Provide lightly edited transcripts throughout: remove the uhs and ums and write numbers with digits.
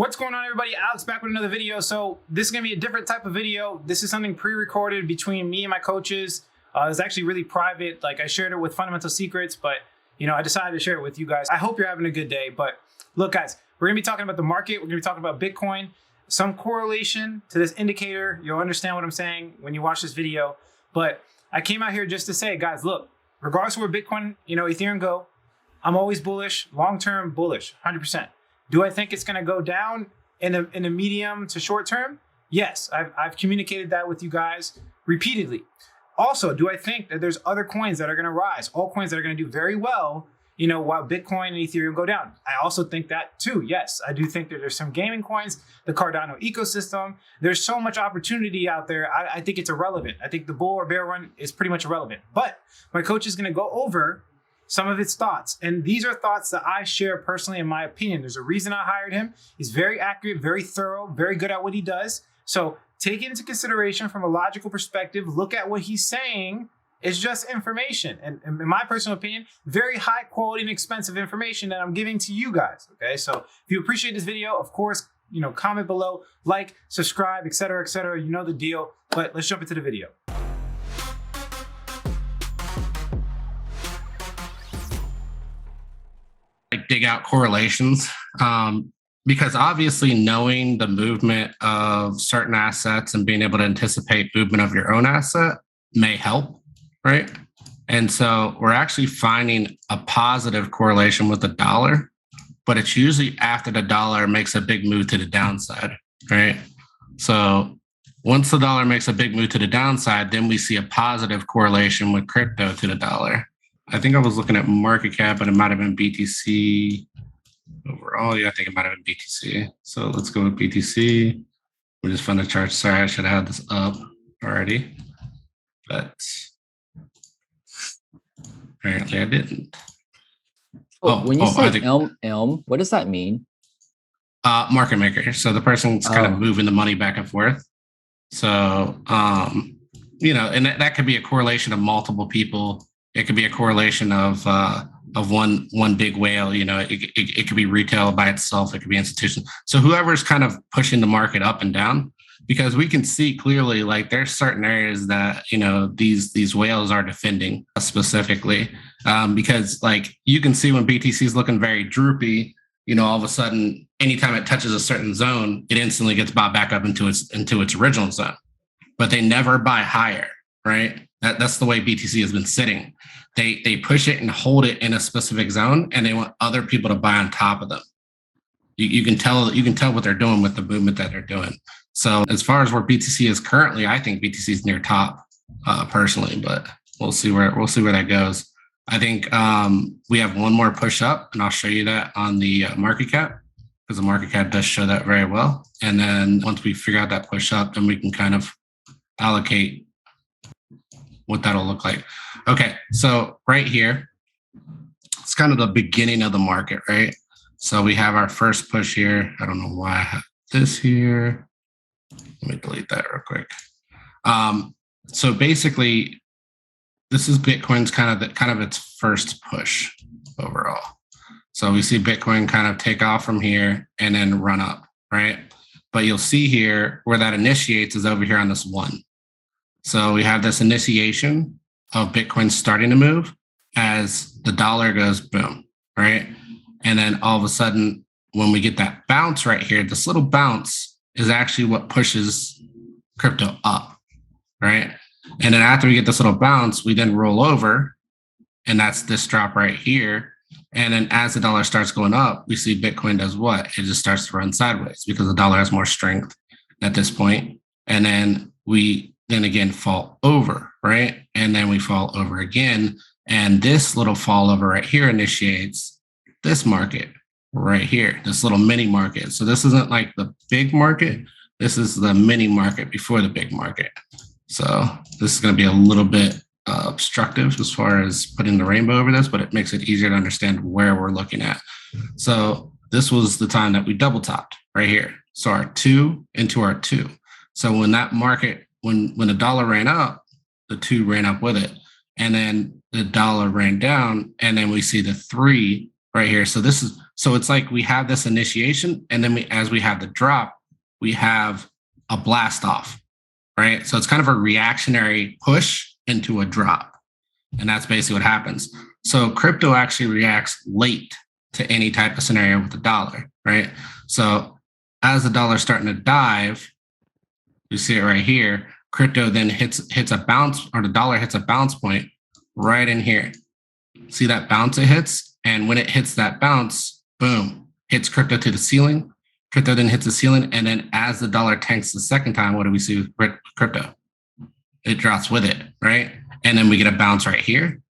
What's going on, everybody? Alex back with another video. So this is going to be a different type of video. This is something pre-recorded between me and my coaches. It's actually really private. Like, I shared it with Fundamental Secrets, but I decided to share it with you guys. I hope you're having a good day. But look, guys, we're going to be talking about the market. We're going to be talking about Bitcoin, some correlation to this indicator. You'll understand what I'm saying when you watch this video. But I came out here just to say, guys, look, regardless of where Bitcoin, Ethereum go, I'm always bullish, long-term bullish, 100%. Do I think it's going to go down in a medium to short term? Yes, I've communicated that with you guys repeatedly. Also, do I think that there's other coins that are going to rise, altcoins that are going to do very well, while Bitcoin and Ethereum go down? I also think that too. Yes, I do think that there's some gaming coins, the Cardano ecosystem. There's so much opportunity out there. I think it's irrelevant. I think the bull or bear run is pretty much irrelevant. But my coach is going to go over some of his thoughts. And these are thoughts that I share personally, in my opinion. There's a reason I hired him. He's very accurate, very thorough, very good at what he does. So take it into consideration from a logical perspective. Look at what he's saying. It's just information. And in my personal opinion, very high quality and expensive information that I'm giving to you guys. Okay, so if you appreciate this video, of course, comment below, like, subscribe, etc., etc. You know the deal. But let's jump into the video. Dig out correlations because obviously knowing the movement of certain assets and being able to anticipate movement of your own asset may help, right? And so we're actually finding a positive correlation with the dollar, but it's usually after the dollar makes a big move to the downside, right? So once the dollar makes a big move to the downside, then we see a positive correlation with crypto to the dollar. I think I was looking at market cap, but it might have been BTC overall. Yeah, I think it might have been BTC. So let's go with BTC. We just found the chart. Sorry, I should have had this up already, but apparently I didn't. When you say Elm, what does that mean? Market maker. So the person's kind of moving the money back and forth. So, and that could be a correlation of multiple people. It could be a correlation of one big whale. It could be retail by itself. It could be institution. So whoever's kind of pushing the market up and down, because we can see clearly, like, there's certain areas that these whales are defending specifically, because like you can see when BTC is looking very droopy, all of a sudden, anytime it touches a certain zone, it instantly gets bought back up into its original zone, but they never buy higher, right? That's the way BTC has been sitting. They push it and hold it in a specific zone, and they want other people to buy on top of them. You can tell what they're doing with the movement that they're doing. So as far as where BTC is currently, I think BTC is near top personally, but we'll see where that goes. I think we have one more push up, and I'll show you that on the market cap, because the market cap does show that very well. And then once we figure out that push up, then we can kind of allocate what that'll look like. Okay, so right here, it's kind of the beginning of the market, right? So we have our first push here. I don't know why I have this here. Let me delete that real quick. So basically, this is Bitcoin's kind of its first push overall. So we see Bitcoin kind of take off from here and then run up, right? But you'll see here where that initiates is over here on this one. So we have this initiation of Bitcoin starting to move as the dollar goes boom, right? And then all of a sudden, when we get that bounce right here, this little bounce is actually what pushes crypto up, right? And then after we get this little bounce, we then roll over, and that's this drop right here. And then as the dollar starts going up, we see Bitcoin does what? It just starts to run sideways because the dollar has more strength at this point. And then we then again fall over, right? And then we fall over again. And this little fall over right here initiates this market right here, this little mini market. So this isn't like the big market. This is the mini market before the big market. So this is going to be a little bit obstructive as far as putting the rainbow over this, but it makes it easier to understand where we're looking at. So this was the time that we double topped right here. So our 2 into our 2. So when that market, when the dollar ran up, the 2 ran up with it. And then the dollar ran down, and then we see the 3 right here. So it's like we have this initiation, and then as we have the drop, we have a blast off, right? So it's kind of a reactionary push into a drop. And that's basically what happens. So crypto actually reacts late to any type of scenario with the dollar, right? So as the dollar's starting to dive, you see it right here, crypto then hits a bounce, or the dollar hits a bounce point right in here. See that bounce it hits? And when it hits that bounce, boom, hits crypto to the ceiling. Crypto then hits the ceiling. And then as the dollar tanks the second time, what do we see with crypto? It drops with it, right? And then we get a bounce right here.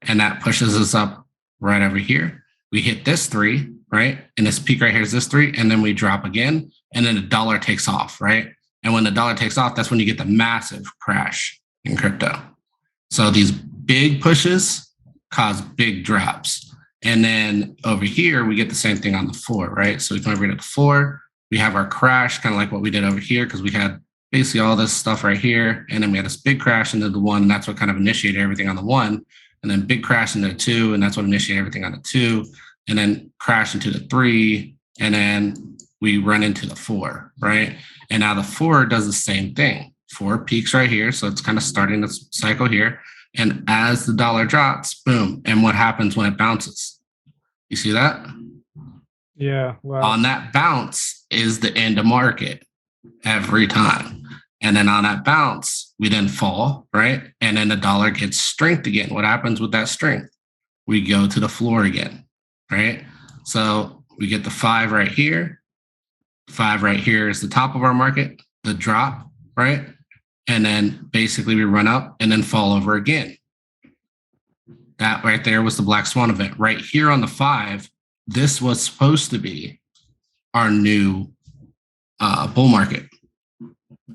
And that pushes us up right over here. We hit this 3, right? And this peak right here is this 3. And then we drop again. And then the dollar takes off, right? And when the dollar takes off, that's when you get the massive crash in crypto. So these big pushes cause big drops. And then over here, we get the same thing on the 4, right? So we come over to the 4. We have our crash, kind of like what we did over here, because we had basically all this stuff right here. And then we had this big crash into the 1. And that's what kind of initiated everything on the 1. And then big crash into the 2. And that's what initiated everything on the 2. And then crash into the 3. And then we run into the 4, right? And now the 4 does the same thing. 4 peaks right here. So it's kind of starting this cycle here. And as the dollar drops, boom. And what happens when it bounces? You see that? Yeah. Wow. On that bounce is the end of market every time. And then on that bounce, we then fall, right? And then the dollar gets strength again. What happens with that strength? We go to the floor again, right? So we get the 5 right here. 5 right here is the top of our market, the drop, right? And then basically we run up and then fall over again. That right there was the black swan event. Right here on the 5, this was supposed to be our new bull market.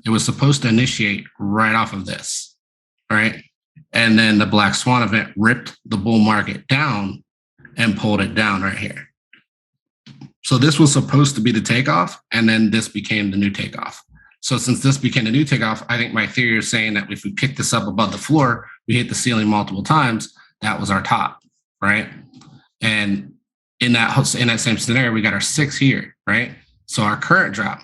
It was supposed to initiate right off of this, right? And then the black swan event ripped the bull market down and pulled it down right here. So this was supposed to be the takeoff, and then this became the new takeoff. So since this became the new takeoff, I think my theory is saying that if we pick this up above the floor, we hit the ceiling multiple times, that was our top, right? And in that same scenario, we got our 6 here, right? So our current drop.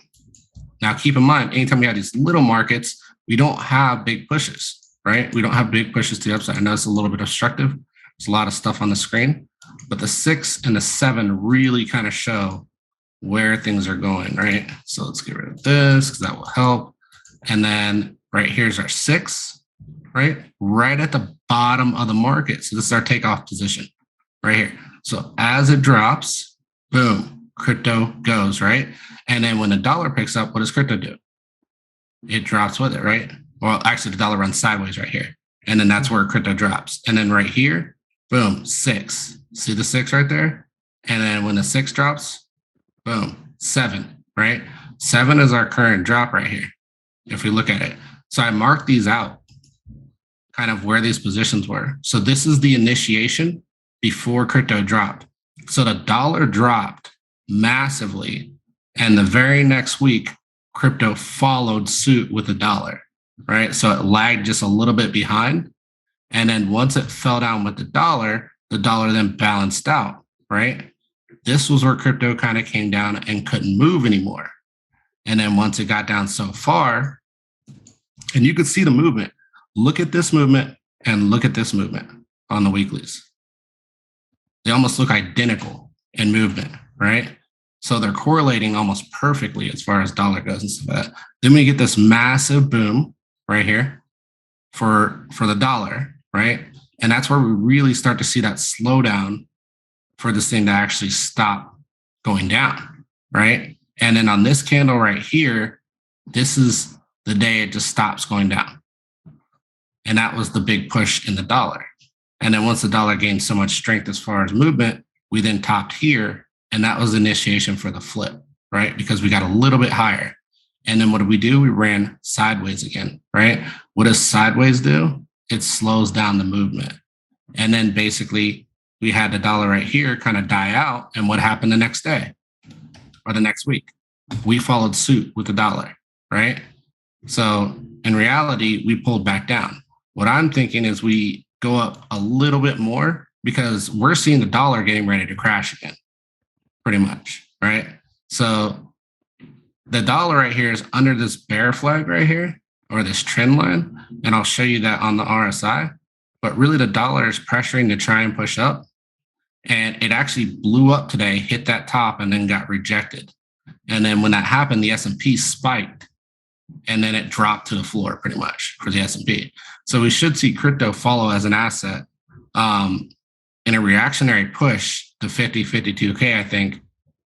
Now keep in mind, anytime we have these little markets, we don't have big pushes, right? We don't have big pushes to the upside. I know it's a little bit obstructive. There's a lot of stuff on the screen, but the 6 and the 7 really kind of show where things are going, right? So let's get rid of this because that will help. And then right here's our 6, right? Right at the bottom of the market. So this is our takeoff position right here. So as it drops, boom, crypto goes, right? And then when the dollar picks up, what does crypto do? It drops with it, right? Well, actually the dollar runs sideways right here. And then that's where crypto drops. And then right here, boom, 6. See the 6 right there? And then when the 6 drops, boom, 7, right? 7 is our current drop right here, if we look at it. So I marked these out, kind of where these positions were. So this is the initiation before crypto dropped. So the dollar dropped massively. And the very next week, crypto followed suit with the dollar, right? So it lagged just a little bit behind. And then once it fell down with the dollar then balanced out, right? This was where crypto kind of came down and couldn't move anymore. And then once it got down so far, and you could see the movement, look at this movement and look at this movement on the weeklies. They almost look identical in movement, right? So they're correlating almost perfectly as far as dollar goes and stuff like that. Then we get this massive boom right here for the dollar, right? And that's where we really start to see that slowdown for this thing to actually stop going down, right? And then on this candle right here, this is the day it just stops going down. And that was the big push in the dollar. And then once the dollar gained so much strength as far as movement, we then topped here. And that was the initiation for the flip, right? Because we got a little bit higher. And then what did we do? We ran sideways again, right? What does sideways do? It slows down the movement. And then basically we had the dollar right here kind of die out. And what happened the next day or the next week? We followed suit with the dollar, right? So in reality, we pulled back down. What I'm thinking is we go up a little bit more because we're seeing the dollar getting ready to crash again, pretty much, right? So the dollar right here is under this bear flag right here, or this trend line, and I'll show you that on the RSI. But really, the dollar is pressuring to try and push up, and it actually blew up today, hit that top, and then got rejected. And then when that happened, the S&P spiked, and then it dropped to the floor pretty much for the S&P. So we should see crypto follow as an asset in a reactionary push to 50, 52K, I think,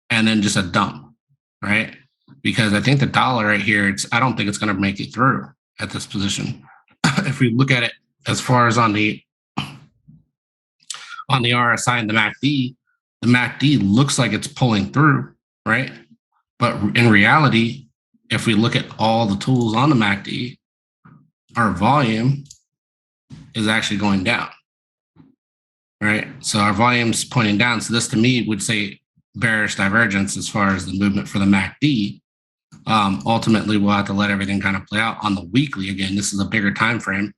and then just a dump, right? Because I think the dollar right here, I don't think it's going to make it through at this position. If we look at it as far as on the RSI and the MACD looks like it's pulling through, right? But in reality, if we look at all the tools on the MACD, our volume is actually going down, right? So our volume's pointing down. So this to me would say bearish divergence as far as the movement for the MACD. Ultimately, we'll have to let everything kind of play out on the weekly. Again, this is a bigger time frame.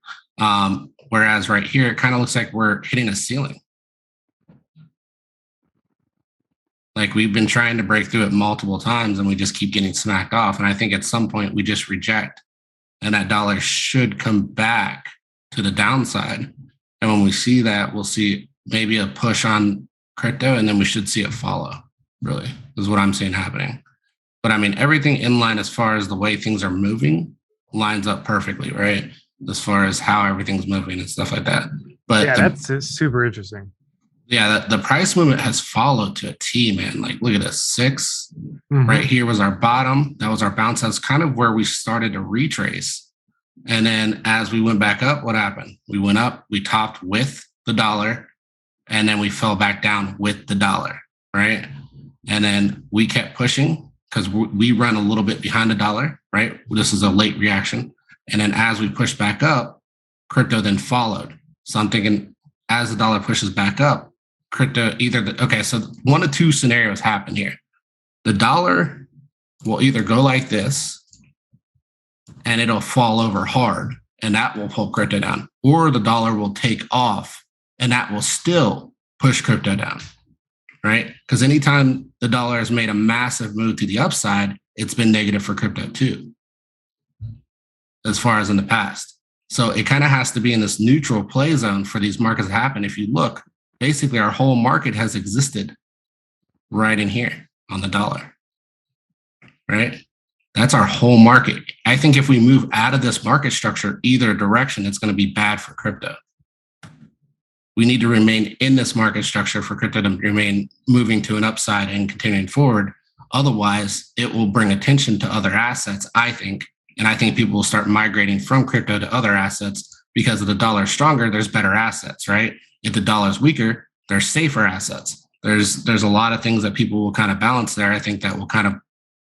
Whereas right here, it kind of looks like we're hitting a ceiling. Like we've been trying to break through it multiple times and we just keep getting smacked off. And I think at some point we just reject and that dollar should come back to the downside. And when we see that, we'll see maybe a push on crypto and then we should see it follow, really, is what I'm seeing happening. But I mean, everything in line as far as the way things are moving lines up perfectly, right? As far as how everything's moving and stuff like that. But yeah, that's super interesting. Yeah, the price movement has followed to a T, man. Like, look at this, 6. Right here was our bottom. That was our bounce. That's kind of where we started to retrace. And then as we went back up, what happened? We went up, we topped with the dollar, and then we fell back down with the dollar, right? And then we kept pushing because we run a little bit behind the dollar, right? This is a late reaction. And then as we pushed back up, crypto then followed. So I'm thinking as the dollar pushes back up, crypto so one of two scenarios happen here. The dollar will either go like this and it'll fall over hard and that will pull crypto down, or the dollar will take off and that will still push crypto down, right? Because anytime the dollar has made a massive move to the upside, it's been negative for crypto too, as far as in the past. So it kind of has to be in this neutral play zone for these markets to happen. If you look, basically our whole market has existed right in here on the dollar, right? That's our whole market. I think if we move out of this market structure, either direction, it's going to be bad for crypto. We need to remain in this market structure for crypto to remain moving to an upside and continuing forward. Otherwise, it will bring attention to other assets, I think. And I think people will start migrating from crypto to other assets because if the dollar is stronger, there's better assets, right? If the dollar is weaker, there's safer assets. There's a lot of things that people will kind of balance there. I think that will kind of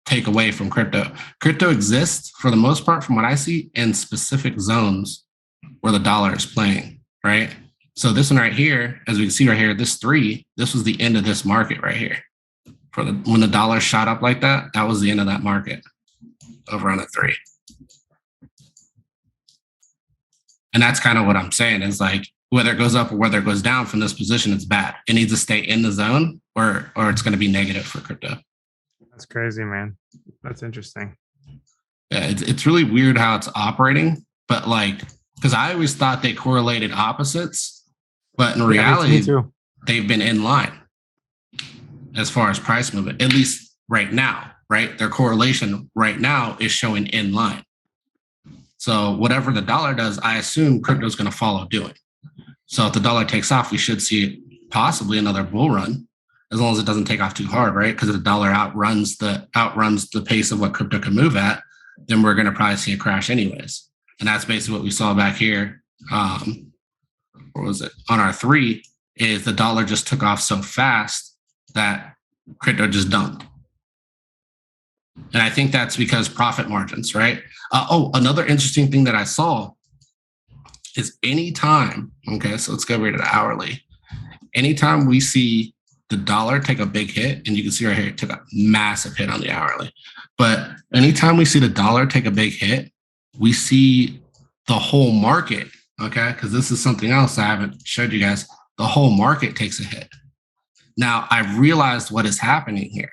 take away from crypto. Crypto exists for the most part, from what I see, in specific zones where the dollar is playing, right? So this one right here, as we can see right here, this 3, this was the end of this market right here. When the dollar shot up like that, that was the end of that market over on the 3. And that's kind of what I'm saying is like, whether it goes up or whether it goes down from this position, it's bad. It needs to stay in the zone or it's going to be negative for crypto. That's crazy, man. That's interesting. Yeah, it's really weird how it's operating, but like, because I always thought they correlated opposites, but in reality, they've been in line as far as price movement, at least right now, right? Their correlation right now is showing in line. So whatever the dollar does, I assume crypto is going to follow doing. So if the dollar takes off, we should see possibly another bull run, as long as it doesn't take off too hard, right? Because if the dollar outruns the pace of what crypto can move at, then we're going to probably see a crash anyways. And that's basically what we saw back here. What was it? On our 3 is the dollar just took off so fast that crypto just dumped. And I think that's because profit margins, right? Another interesting thing that I saw is anytime, okay, so let's go right to the hourly. Anytime we see the dollar take a big hit, and you can see right here, it took a massive hit on the hourly. But anytime we see the dollar take a big hit, we see the whole market, okay? Because this is something else I haven't showed you guys. the whole market takes a hit. Now, I've realized what is happening here,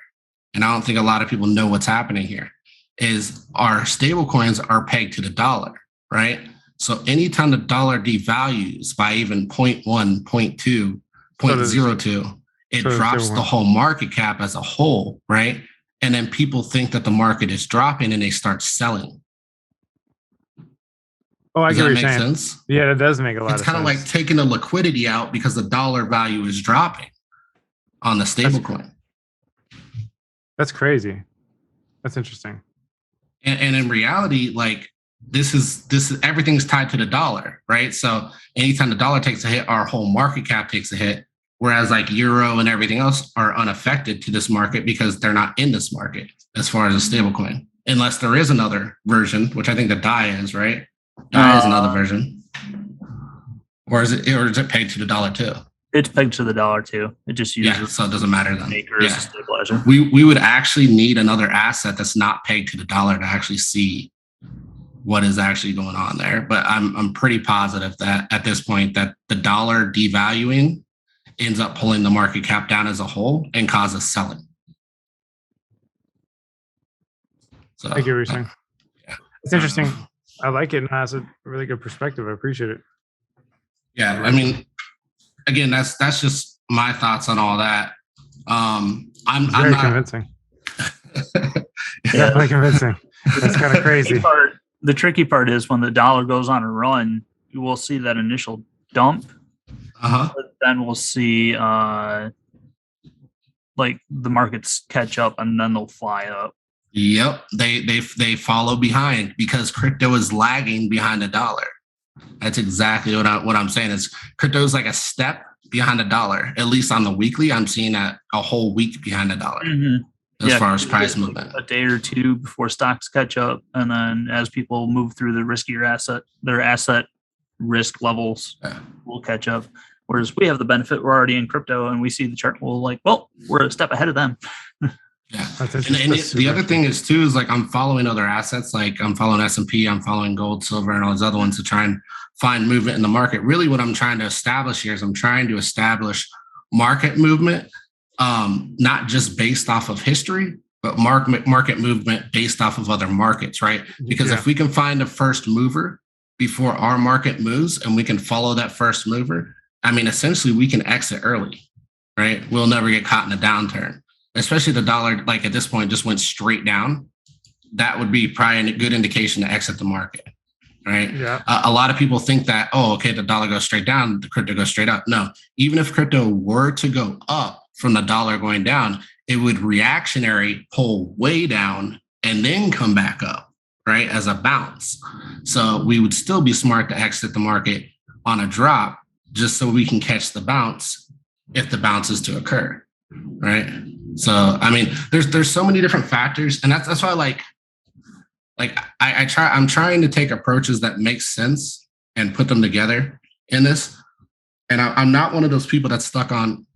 and I don't think a lot of people know what's happening here, is our stable coins are pegged to the dollar, right? So anytime the dollar devalues by even 0.1, 0.2, 0.02, it drops the whole market cap as a whole, right? And then people think that the market is dropping and they start selling. Oh, I Does get that what make you're saying. sense? Yeah, it does make a lot of sense. It's kind of like taking the liquidity out because the dollar value is dropping on the stable coin. That's crazy. That's interesting. And in reality, like this is everything's tied to the dollar, right? So anytime the dollar takes a hit, our whole market cap takes a hit. Whereas like euro and everything else are unaffected to this market because they're not in this market as far as a stable coin, unless there is another version, which I think the DAI is, right? DAI is another version. Or is it pegged to the dollar too? It's pegged to the dollar too. It just uses so it doesn't matter then. as a stabilizer. We would actually need another asset that's not pegged to the dollar to actually see what is actually going on there. But I'm pretty positive that at this point that the dollar devaluing ends up pulling the market cap down as a whole and causes selling. So I get what you're saying. Yeah. It's interesting. I like it, and that's a really good perspective. I appreciate it. Yeah, I mean, again, that's just my thoughts on all that. I'm very not convincing. Definitely convincing. That's kind of crazy. The tricky part is when the dollar goes on a run, you will see that initial dump. But then we'll see like the markets catch up and then they'll fly up. Yep, they follow behind because crypto is lagging behind the dollar. That's exactly what I'm saying. Is crypto is like a step behind the dollar. At least on the weekly, I'm seeing that a whole week behind the dollar as far as price movement. A day or two before stocks catch up, and then as people move through the riskier their asset risk levels will catch up. Whereas we have the benefit, we're already in crypto, and we see the chart. We're like, well, we're a step ahead of them. Yeah, and the other thing is too is like I'm following other assets, like I'm following S&P, I'm following gold, silver, and all those other ones to try and find movement in the market. Really, what I'm trying to establish here is I'm trying to establish market movement, not just based off of history, but market movement based off of other markets, right? Because if we can find a first mover before our market moves, and we can follow that first mover, I mean, essentially, we can exit early, right? We'll never get caught in a downturn. Especially the dollar, like at this point, just went straight down. That would be probably a good indication to exit the market, right? Yeah. A lot of people think that, oh, okay, the dollar goes straight down, the crypto goes straight up. No, even if crypto were to go up from the dollar going down, it would reactionary pull way down and then come back up, right, as a bounce. So we would still be smart to exit the market on a drop just so we can catch the bounce if the bounce is to occur, right? So, I mean, there's so many different factors, and that's why I'm trying to take approaches that make sense and put them together in this. And I'm not one of those people that's stuck on,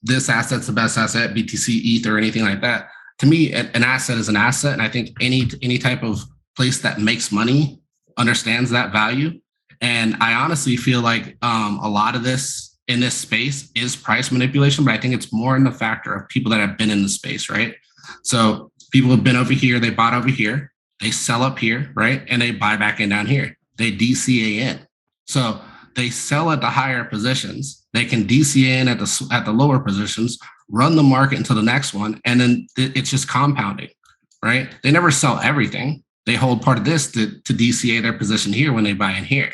this asset's the best asset, BTC, ETH, or anything like that. To me, an asset is an asset, and I think any type of place that makes money understands that value. And I honestly feel like a lot of this in this space is price manipulation, but I think it's more in the factor of people that have been in the space, right? So people have been over here, they bought over here, they sell up here, right? And they buy back in down here. They DCA in. So they sell at the higher positions. They can DCA in at the lower positions, run the market into the next one, and then it's just compounding, right? They never sell everything. They hold part of this to DCA their position here when they buy in here.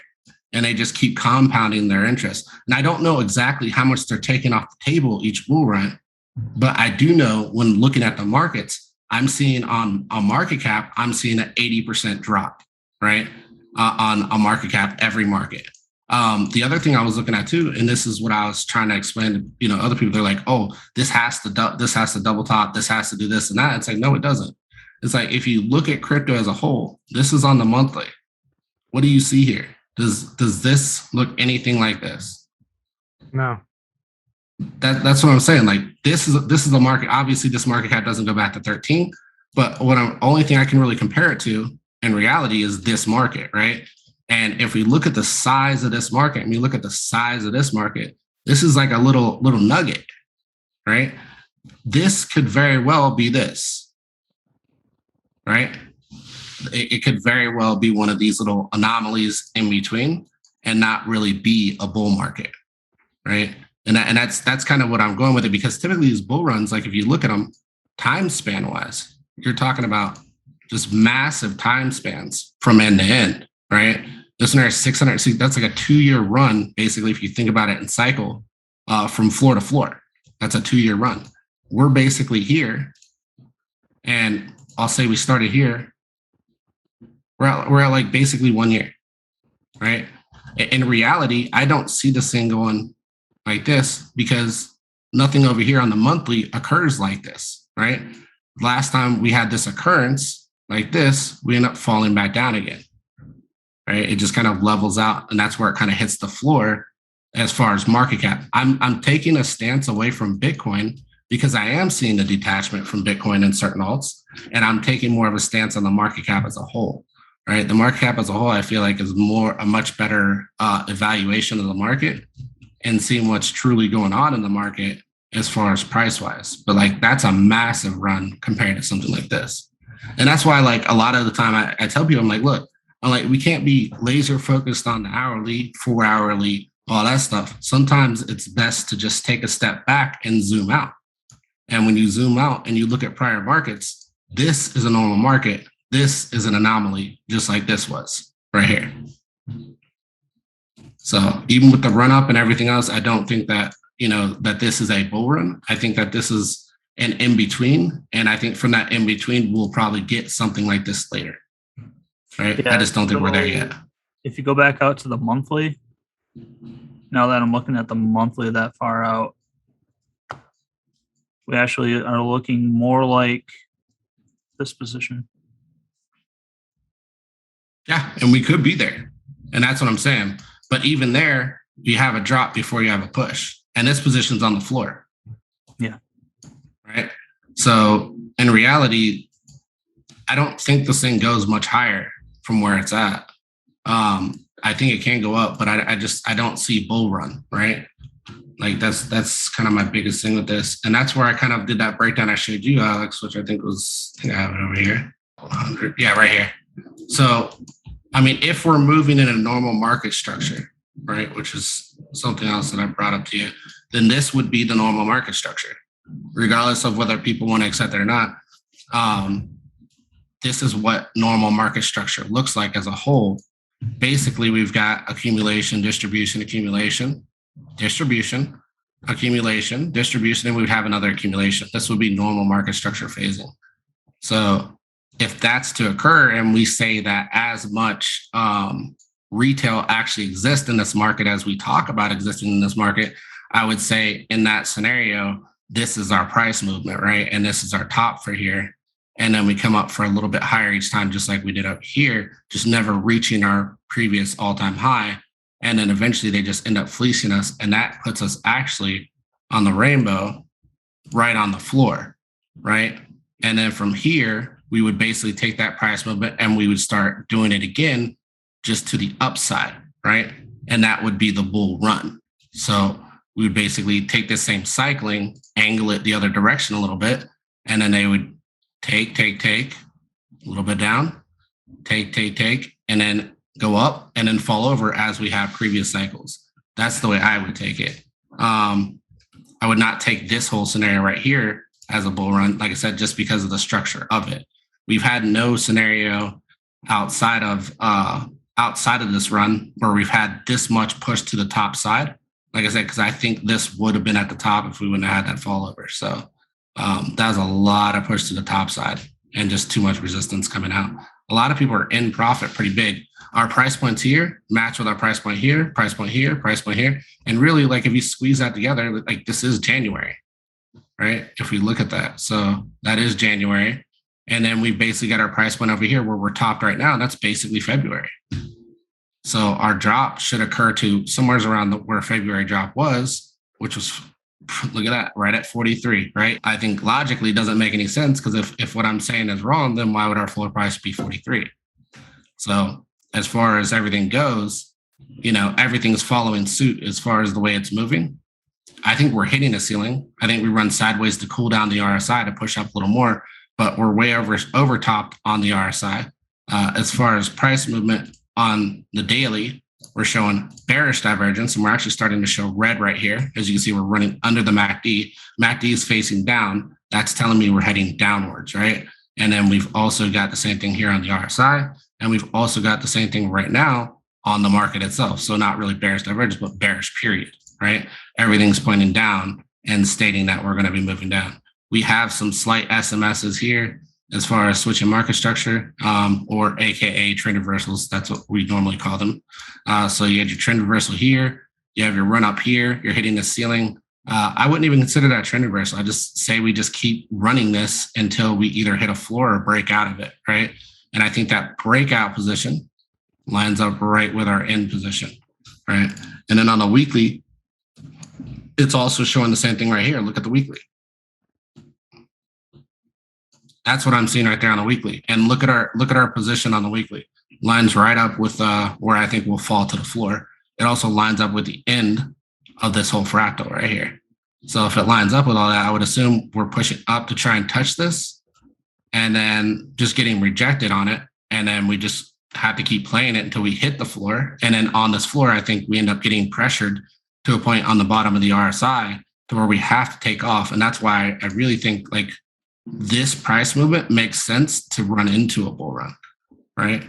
And they just keep compounding their interest. And I don't know exactly how much they're taking off the table each bull run, but I do know when looking at the markets, I'm seeing on market cap, I'm seeing an 80% drop, right? On a market cap, every market. The other thing I was looking at too, and this is what I was trying to explain to other people. They're like, oh, this has to double top, this has to do this and that. It's like, no, it doesn't. It's like if you look at crypto as a whole, this is on the monthly. What do you see here? Does this look anything like this? No. That's what I'm saying. Like this is a market. Obviously, this market cap doesn't go back to 13, but only thing I can really compare it to in reality is this market, right? And if we look at the size of this market and we look at the size of this market, This is like a little nugget, right? This could very well be this, right? It could very well be one of these little anomalies in between and not really be a bull market, right? And that's kind of what I'm going with it, because typically these bull runs, like if you look at them time span wise, you're talking about just massive time spans from end to end, right? This one is 600. See, that's like a 2-year run, basically, if you think about it in cycle, from floor to floor. That's a 2-year run. We're basically here, and I'll say we started here. We're at like basically 1 year, right? In reality, I don't see this thing going like this because nothing over here on the monthly occurs like this, right? Last time we had this occurrence like this, we end up falling back down again, right? It just kind of levels out, and that's where it kind of hits the floor as far as market cap. I'm taking a stance away from Bitcoin because I am seeing the detachment from Bitcoin in certain alts, and I'm taking more of a stance on the market cap as a whole, right? The market cap as a whole, I feel like, is a much better evaluation of the market and seeing what's truly going on in the market as far as price wise. But like, that's a massive run compared to something like this. And that's why, like, a lot of the time I tell people, I'm like, we can't be laser focused on the hourly, 4 hourly, all that stuff. Sometimes it's best to just take a step back and zoom out. And when you zoom out and you look at prior markets, this is a normal market. This is an anomaly, just like this was right here. So even with the run up and everything else, I don't think that, that this is a bull run. I think that this is an in between. And I think from that in between, we'll probably get something like this later. Right. Yeah, I just don't think we're there yet. If you go back out to the monthly, now that I'm looking at the monthly that far out, we actually are looking more like this position. Yeah. And we could be there. And that's what I'm saying. But even there, you have a drop before you have a push. And this position's on the floor. Yeah. Right. So in reality, I don't think this thing goes much higher from where it's at. I think it can go up, but I don't see bull run, right? Like that's kind of my biggest thing with this. And that's where I kind of did that breakdown I showed you, Alex, which I think I have it over here. 100. Yeah, right here. So, I mean, if we're moving in a normal market structure, right, which is something else that I brought up to you, then this would be the normal market structure, regardless of whether people want to accept it or not. This is what normal market structure looks like as a whole. Basically, we've got accumulation, distribution, accumulation, distribution, accumulation, distribution, and we would have another accumulation. This would be normal market structure phasing. So if that's to occur, and we say that as much retail actually exists in this market as we talk about existing in this market, I would say in that scenario, this is our price movement, right? And this is our top for here. And then we come up for a little bit higher each time, just like we did up here, just never reaching our previous all-time high. And then eventually they just end up fleecing us. And that puts us actually on the rainbow, right on the floor, right? And then from here, we would basically take that price movement and we would start doing it again, just to the upside, right? And that would be the bull run. So we would basically take this same cycling, angle it the other direction a little bit, and then they would take, a little bit down, take, and then go up and then fall over as we have previous cycles. That's the way I would take it. I would not take this whole scenario right here as a bull run, like I said, just because of the structure of it. We've had no scenario outside of this run where we've had this much push to the top side. Like I said, because I think this would have been at the top if we wouldn't have had that fall over. So that was a lot of push to the top side and just too much resistance coming out. A lot of people are in profit pretty big. Our price points here match with our price point here, price point here, price point here. And really, like, if you squeeze that together, like, this is January, right? If we look at that. So that is January. And then we basically got our price point over here where we're topped right now. That's basically February. So our drop should occur to somewhere around where February drop was, which was, look at that, right at 43, right? I think logically it doesn't make any sense, because if what I'm saying is wrong, then why would our floor price be 43? So as far as everything goes, everything's following suit as far as the way it's moving. I think we're hitting a ceiling. I think we run sideways to cool down the RSI to push up a little more, but we're way over topped on the RSI. As far as price movement on the daily, we're showing bearish divergence, and we're actually starting to show red right here. As you can see, we're running under the MACD. MACD is facing down. That's telling me we're heading downwards, right? And then we've also got the same thing here on the RSI, and we've also got the same thing right now on the market itself. So not really bearish divergence, but bearish period, right? Everything's pointing down and stating that we're going to be moving down. We have some slight SMSs here as far as switching market structure, or AKA trend reversals. That's what we normally call them. So you had your trend reversal here, you have your run up here, you're hitting the ceiling. I wouldn't even consider that trend reversal. I just say we just keep running this until we either hit a floor or break out of it, right? And I think that breakout position lines up right with our end position, right? And then on the weekly, it's also showing the same thing right here. Look at the weekly. That's what I'm seeing right there on the weekly. And look at our position on the weekly. Lines right up with where I think we'll fall to the floor. It also lines up with the end of this whole fractal right here. So if it lines up with all that, I would assume we're pushing up to try and touch this and then just getting rejected on it. And then we just have to keep playing it until we hit the floor. And then on this floor, I think we end up getting pressured to a point on the bottom of the RSI to where we have to take off. And that's why I really think like this price movement makes sense to run into a bull run, right?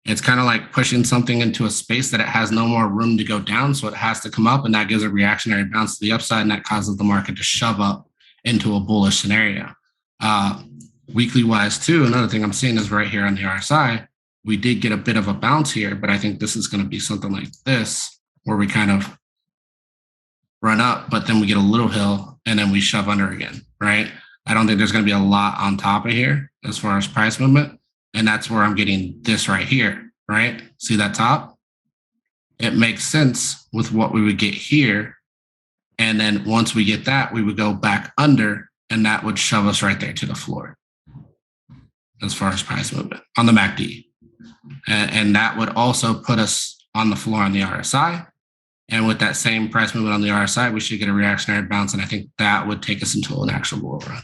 It's kind of like pushing something into a space that it has no more room to go down. So it has to come up, and that gives a reactionary bounce to the upside, and that causes the market to shove up into a bullish scenario. Weekly wise too, another thing I'm seeing is right here on the RSI, we did get a bit of a bounce here, but I think this is going to be something like this, where we kind of run up, but then we get a little hill and then we shove under again, right? I don't think there's going to be a lot on top of here as far as price movement. And that's where I'm getting this right here, right? See that top? It makes sense with what we would get here. And then once we get that, we would go back under, and that would shove us right there to the floor as far as price movement on the MACD. And that would also put us on the floor on the RSI. And with that same price movement on the RSI, we should get a reactionary bounce. And I think that would take us into an actual bull run.